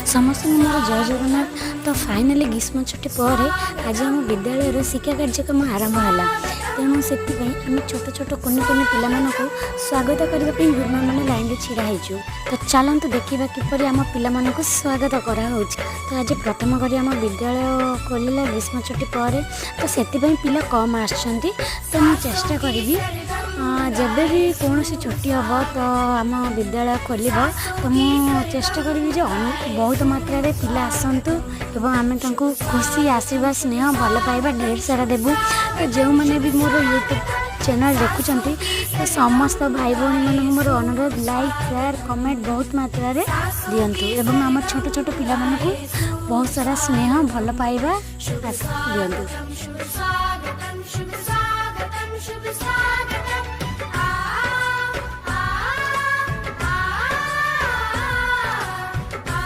समस्त मोर जय जगन्नाथ। तो फाइनाली ग्रीष्म छुट्टी पर आज आम विद्यालय शिक्षा कार्यक्रम आरंभ है। तेणु से आम छोट छोट कुनि कुनि पिला स्वागत करने गुरुमा मैंने लाइन में छिड़ा होइछु। तो चलतु देखा किपर आम पिला स्वागत कराऊ। तो आज प्रथम करी आम विद्यालय खोलला ग्रीष्म छुट्टी पर, तो से पिला कम आसछंती। तो मुझे चेष्टा करी जब भी कौन छुट्टी हम तो आम विद्यालय खोल तो मुझे चेष्टा करी बहुत मात्रा रे पिला आसतु एवं आम खुशी आशीर्वाद स्नेह भल पाइबा ढेर सारा देबू। तो जो मैंने भी मोर यूट्यूब चैनल देखुंट तो समस्त भाई भौणी मान मोर अनुरोध लाइक शेयर कमेंट बहुत मात्रा रे दियंतु एवं आम छोट छोट पिला मानकु बहुत सारा स्नेह भल पाइबा दियंतु।